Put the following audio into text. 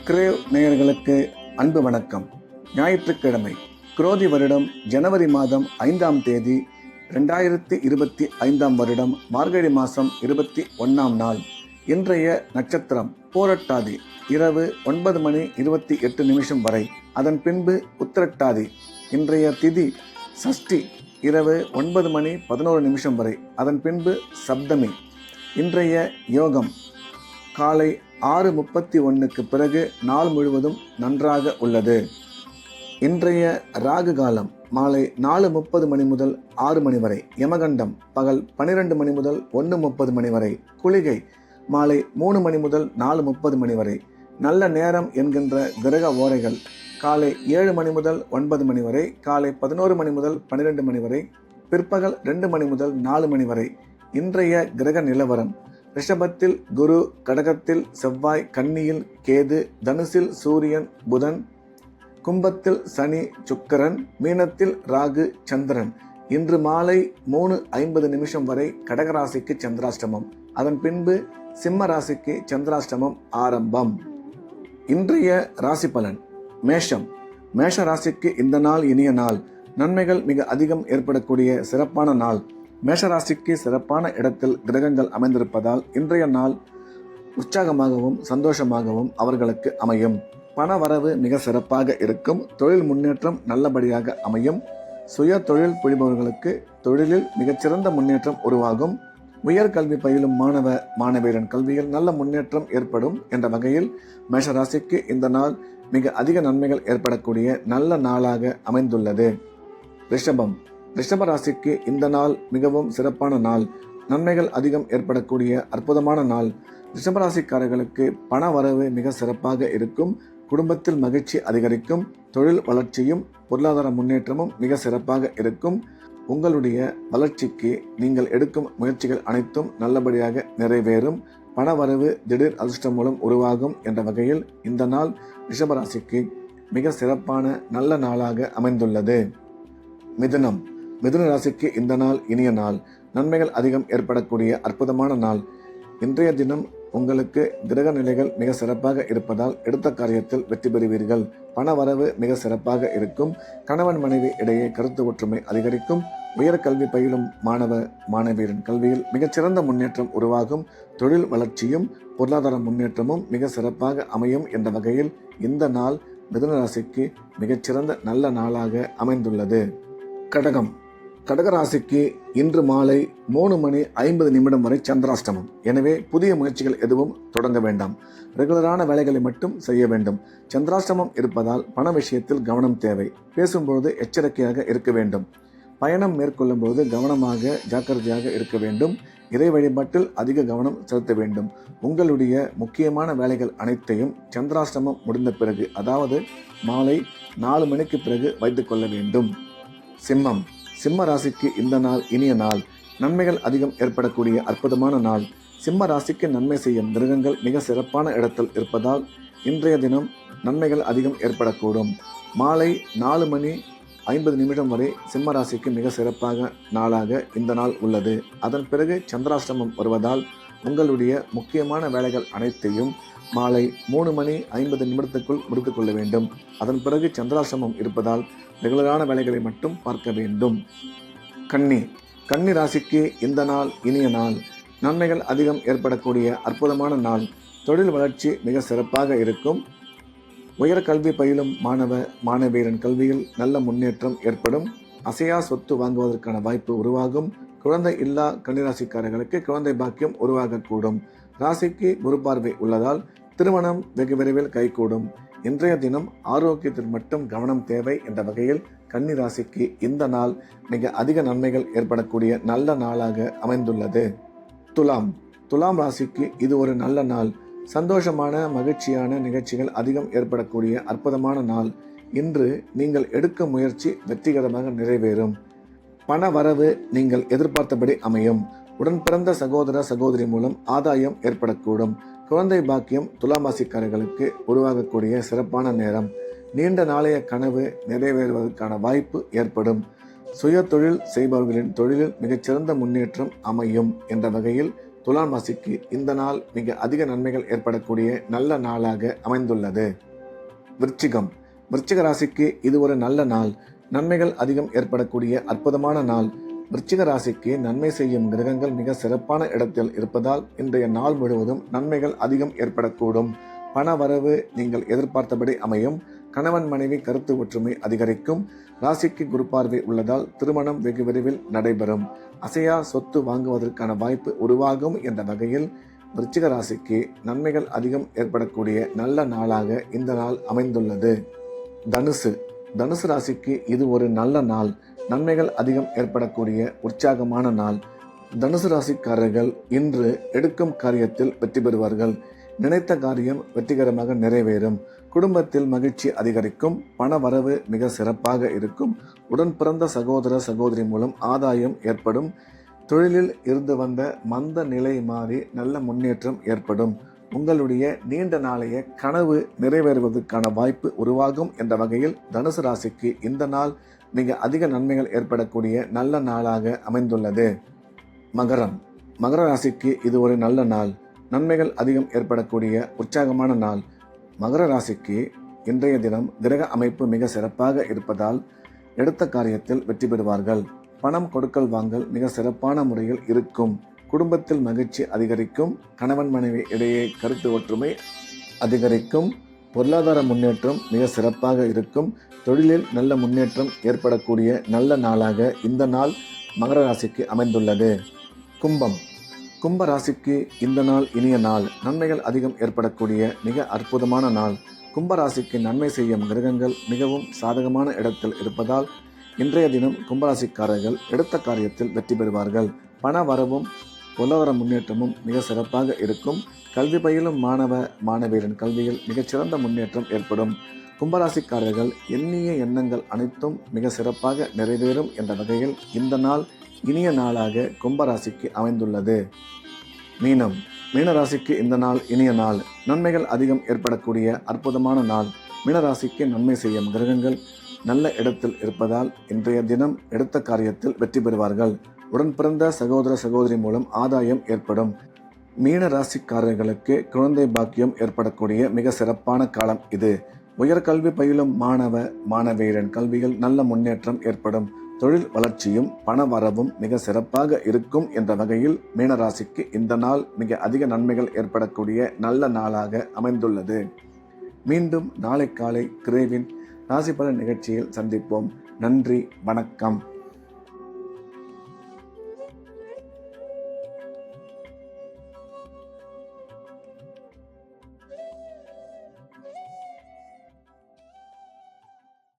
Grave நேயர்களுக்கு அன்பு வணக்கம். ஞாயிற்றுக்கிழமை, குரோதி வருடம் ஜனவரி மாதம் 5ஆம் தேதி 2025 வருடம் மார்கழி மாதம் 21ஆம் நாள். இன்றைய நட்சத்திரம் போரட்டாதி, இரவு 9:28 வரை. அதன் பின்பு உத்திரட்டாதி. இன்றைய திதி சஷ்டி, இரவு 9:11 வரை. அதன் பின்பு சப்தமி. இன்றைய யோகம் காலை 6:31 பிறகு நாள் முழுவதும் நன்றாக உள்ளது. இன்றைய ராகு காலம் மாலை 4:30 முதல் 6 வரை. யமகண்டம் பகல் 12 முதல் 1:30 வரை. குளிகை மாலை 3 முதல் 4:30 வரை. நல்ல நேரம் என்கின்ற கிரக ஓரைகள் காலை 7 முதல் 9 வரை, காலை 11 முதல் 12 வரை, பிற்பகல் 2 முதல் 4 வரை. இன்றைய கிரக நிலவரம்: ரிஷபத்தில் குரு, கடகத்தில் செவ்வாய், கன்னியில் கேது, தனுசில் சூரியன் புதன், கும்பத்தில் சனி சுக்கிரன், மீனத்தில் ராகு சந்திரன். இன்று மாலை 3:50 வரை கடகராசிக்கு சந்திராஷ்டமம். அதன் பின்பு சிம்ம ராசிக்கு சந்திராஷ்டமம் ஆரம்பம். இன்றைய ராசி பலன்: மேஷம். மேஷ ராசிக்கு இந்த நாள் இனிய நாள். நன்மைகள் மிக அதிகம் ஏற்படக்கூடிய சிறப்பான நாள். மேஷராசிக்கு சிறப்பான இடத்தில் கிரகங்கள் அமைந்திருப்பதால் இன்றைய நாள் உற்சாகமாகவும் சந்தோஷமாகவும் அவர்களுக்கு அமையும். பண வரவு மிக சிறப்பாக இருக்கும். தொழில் முன்னேற்றம் நல்லபடியாக அமையும். சுய தொழில் புரிபவர்களுக்கு தொழிலில் மிகச்சிறந்த முன்னேற்றம் உருவாகும். உயர்கல்வி பயிலும் மாணவ மாணவியரின் கல்வியில் நல்ல முன்னேற்றம் ஏற்படும் என்ற வகையில் மேஷராசிக்கு இந்த நாள் மிக அதிக நன்மைகள் ஏற்படக்கூடிய நல்ல நாளாக அமைந்துள்ளது. ரிஷபம். ரிஷப ராசிக்கு இந்த நாள் மிகவும் சிறப்பான நாள். நன்மைகள் அதிகம் ஏற்படக்கூடிய அற்புதமான நாள். ரிஷபராசிக்காரர்களுக்கு பண வரவு மிக சிறப்பாக இருக்கும். குடும்பத்தில் மகிழ்ச்சி அதிகரிக்கும். தொழில் வளர்ச்சியும் பொருளாதார முன்னேற்றமும் மிக சிறப்பாக இருக்கும். உங்களுடைய வளர்ச்சிக்கு நீங்கள் எடுக்கும் முயற்சிகள் அனைத்தும் நல்லபடியாக நிறைவேறும். பண வரவு திடீர் அதிர்ஷ்டம் மூலம் உருவாகும் என்ற வகையில் இந்த நாள் ரிஷபராசிக்கு மிக சிறப்பான நல்ல நாளாக அமைந்துள்ளது. மிதுனம். மிதுன ராசிக்கு இந்த நாள் இனிய நாள். நன்மைகள் அதிகம் ஏற்படக்கூடிய அற்புதமான நாள். இன்றைய தினம் உங்களுக்கு கிரக நிலைகள் மிக சிறப்பாக இருப்பதால் எடுத்த காரியத்தில் வெற்றி பெறுவீர்கள். பண வரவு மிக சிறப்பாக இருக்கும். கணவன் மனைவி இடையே கருத்து ஒற்றுமை அதிகரிக்கும். உயர்கல்வி பயிலும் மாணவ மாணவியரின் கல்வியில் மிகச்சிறந்த முன்னேற்றம் உருவாகும். தொழில் வளர்ச்சியும் பொருளாதார முன்னேற்றமும் மிக சிறப்பாக அமையும் என்ற வகையில் இந்த நாள் மிதுன ராசிக்கு மிகச்சிறந்த நல்ல நாளாக அமைந்துள்ளது. கடகம். கடகராசிக்கு இன்று மாலை 3:50 வரை சந்திராஷ்டமம். எனவே புதிய முயற்சிகள் எதுவும் தொடங்க வேண்டாம். ரெகுலரான வேலைகளை மட்டும் செய்ய வேண்டும். சந்திராஷ்டமம் இருப்பதால் பண விஷயத்தில் கவனம் தேவை. பேசும்போது எச்சரிக்கையாக இருக்க வேண்டும். பயணம் மேற்கொள்ளும் போது கவனமாக ஜாக்கிரதையாக இருக்க வேண்டும். இறை வழிபாட்டில் அதிக கவனம் செலுத்த வேண்டும். உங்களுடைய முக்கியமான வேலைகள் அனைத்தையும் சந்திராஷ்டமம் முடிந்த பிறகு, அதாவது மாலை 4 மணிக்கு பிறகு வைத்துக் கொள்ள வேண்டும். சிம்மம். சிம்ம ராசிக்கு இந்த நாள் இனிய நாள். நன்மைகள் அதிகம் ஏற்படக்கூடிய அற்புதமான நாள். சிம்ம ராசிக்கு நன்மை செய்யும் கிரகங்கள் மிக சிறப்பான இடத்தில் இருப்பதால் இன்றைய தினம் நன்மைகள் அதிகம் ஏற்படக்கூடும். மாலை 4:50 வரை சிம்ம ராசிக்கு மிக சிறப்பாக நாளாக இந்த நாள் உள்ளது. அதன் பிறகு சந்திராஷ்டமம் வருவதால் உங்களுடைய முக்கியமான வேலைகள் அனைத்தையும் மாலை 3:50 முடித்துக் கொள்ள வேண்டும். அதன் பிறகு சந்திராஷ்டமம் இருப்பதால் ரெகுலரான வேலைகளை மட்டும் பார்க்க வேண்டும். கன்னி. கன்னி ராசிக்கு இந்த நாள் இனிய நாள். நன்மைகள் அதிகம் ஏற்படக்கூடிய அற்புதமான நாள். தொழில் வளர்ச்சி மிக சிறப்பாக இருக்கும். உயர்கல்வி பயிலும் மாணவ மாணவியரின் கல்வியில் நல்ல முன்னேற்றம் ஏற்படும். அசையா சொத்து வாங்குவதற்கான வாய்ப்பு உருவாகும். குழந்தை இல்லா கன்னிராசிக்காரர்களுக்கு குழந்தை பாக்கியம் உருவாகக்கூடும். ராசிக்கு குரு பார்வை உள்ளதால் திருமணம் வெகு விரைவில் கைகூடும். இன்றைய தினம் ஆரோக்கியத்தில் மட்டும் கவனம் தேவை என்ற வகையில் கன்னி ராசிக்கு இந்த நாள் மிக அதிக நன்மைகள் ஏற்படக்கூடிய நல்ல நாளாக அமைந்துள்ளது. துலாம். துலாம் ராசிக்கு இது ஒரு நல்ல நாள். சந்தோஷமான மகிழ்ச்சியான நிகழ்ச்சிகள் அதிகம் ஏற்படக்கூடிய அற்புதமான நாள். இன்று நீங்கள் எடுக்கும் முயற்சி வெற்றிகரமாக நிறைவேறும். பண வரவு நீங்கள் எதிர்பார்த்தபடி அமையும். உடன் பிறந்த சகோதர சகோதரி மூலம் ஆதாயம் ஏற்படக்கூடும். குழந்தை பாக்கியம் துலாம் ராசிக்காரர்களுக்கு உருவாகக்கூடிய சிறப்பான நேரம். நீண்ட நாளைய கனவு நிறைவேறுவதற்கான வாய்ப்பு ஏற்படும். சுய தொழில் செய்பவர்களின் தொழிலில் மிகச்சிறந்த முன்னேற்றம் அமையும் என்ற வகையில் துலாம் ராசிக்கு இந்த நாள் மிக அதிக நன்மைகள் ஏற்படக்கூடிய நல்ல நாளாக அமைந்துள்ளது. விருச்சிகம். விருச்சிக ராசிக்கு இது ஒரு நல்ல நாள். நன்மைகள் அதிகம் ஏற்படக்கூடிய அற்புதமான நாள். விருச்சிக ராசிக்கு நன்மை செய்யும் கிரகங்கள் மிக சிறப்பான இடத்தில் இருப்பதால் இன்றைய நாள் முழுவதும் நன்மைகள் அதிகம் ஏற்படக்கூடும். பண வரவு நீங்கள் எதிர்பார்த்தபடி அமையும். கணவன் மனைவி கருத்து ஒற்றுமை அதிகரிக்கும். ராசிக்கு குரு பார்வை உள்ளதால் திருமணம் வெகு விரைவில் நடைபெறும். அசையா சொத்து வாங்குவதற்கான வாய்ப்பு உருவாகும் என்ற வகையில் விருச்சிக ராசிக்கு நன்மைகள் அதிகம் ஏற்படக்கூடிய நல்ல நாளாக இந்த நாள் அமைந்துள்ளது. தனுசு. தனுசு ராசிக்கு இது ஒரு நல்ல நாள். நன்மைகள் அதிகம் ஏற்படக்கூடிய உற்சாகமான நாள். தனுசு ராசிக்காரர்கள் இன்று எடுக்கும் காரியத்தில் வெற்றி பெறுவார்கள். நினைத்த காரியம் வெற்றிகரமாக நிறைவேறும். குடும்பத்தில் மகிழ்ச்சி அதிகரிக்கும். பண வரவு மிக சிறப்பாக இருக்கும். உடன் பிறந்த சகோதர சகோதரி மூலம் ஆதாயம் ஏற்படும். தொழிலில் இருந்து வந்த மந்த நிலை மாறி நல்ல முன்னேற்றம் ஏற்படும். உங்களுடைய நீண்ட நாளைய கனவு நிறைவேறுவதற்கான வாய்ப்பு உருவாகும் என்ற வகையில் தனுசு ராசிக்கு இந்த நாள் மிக அதிக நன்மைகள் ஏற்படக்கூடிய நல்ல நாளாக அமைந்துள்ளது. மகரம். மகர ராசிக்கு இது ஒரு நல்ல நாள். நன்மைகள் அதிகம் ஏற்படக்கூடிய உற்சாகமான நாள். மகர ராசிக்கு இன்றைய தினம் கிரக அமைப்பு மிக சிறப்பாக இருப்பதால் எடுத்த காரியத்தில் வெற்றி பெறுவார்கள். பணம் கொடுக்கல் வாங்கல் மிக சிறப்பான முறையில் இருக்கும். குடும்பத்தில் மகிழ்ச்சி அதிகரிக்கும். கணவன் மனைவி இடையே கருத்து ஒற்றுமை அதிகரிக்கும். பொருளாதார முன்னேற்றம் மிக சிறப்பாக இருக்கும். தொழிலில் நல்ல முன்னேற்றம் ஏற்படக்கூடிய நல்ல நாளாக இந்த நாள் மகர ராசிக்கு அமைந்துள்ளது. கும்பம். கும்ப ராசிக்கு இந்த நாள் இனிய நாள். நன்மைகள் அதிகம் ஏற்படக்கூடிய மிக அற்புதமான நாள். கும்ப ராசிக்கு நன்மை செய்யும் கிரகங்கள் மிகவும் சாதகமான இடத்தில் இருப்பதால் இன்றைய தினம் கும்பராசிக்காரர்கள் எடுத்த காரியத்தில் வெற்றி பெறுவார்கள். பண வரவும் பொருளாதார முன்னேற்றமும் மிக சிறப்பாக இருக்கும். கல்வி பயிலும் மாணவ மாணவியரின் கல்வியில் மிகச்சிறந்த முன்னேற்றம் ஏற்படும். கும்பராசிக்காரர்கள் எண்ணிய எண்ணங்கள் அனைத்தும் மிக சிறப்பாக நிறைவேறும் என்ற வகையில் இந்த நாள் இனிய நாளாக கும்பராசிக்கு அமைந்துள்ளது. மீனம். மீனராசிக்கு இந்த நாள் இனிய நாள். நன்மைகள் அதிகம் ஏற்படக்கூடிய அற்புதமான நாள். மீனராசிக்கு நன்மை செய்யும் கிரகங்கள் நல்ல இடத்தில் இருப்பதால் இன்றைய தினம் எடுத்த காரியத்தில் வெற்றி பெறுவார்கள். உடன் பிறந்த சகோதர சகோதரி மூலம் ஆதாயம் ஏற்படும். மீன ராசிக்காரர்களுக்கு குழந்தை பாக்கியம் ஏற்படக்கூடிய மிக சிறப்பான காலம் இது. உயர்கல்வி பயிலும் மாணவ மாணவியரின் கல்வியில் நல்ல முன்னேற்றம் ஏற்படும். தொழில் வளர்ச்சியும் பண வரவும் மிக சிறப்பாக இருக்கும் என்ற வகையில் மீனராசிக்கு இந்த நாள் மிக அதிக நன்மைகள் ஏற்படக்கூடிய நல்ல நாளாக அமைந்துள்ளது. மீண்டும் நாளை காலை கிரேவின் ராசி பலன் நிகழ்ச்சியில் சந்திப்போம். நன்றி, வணக்கம்.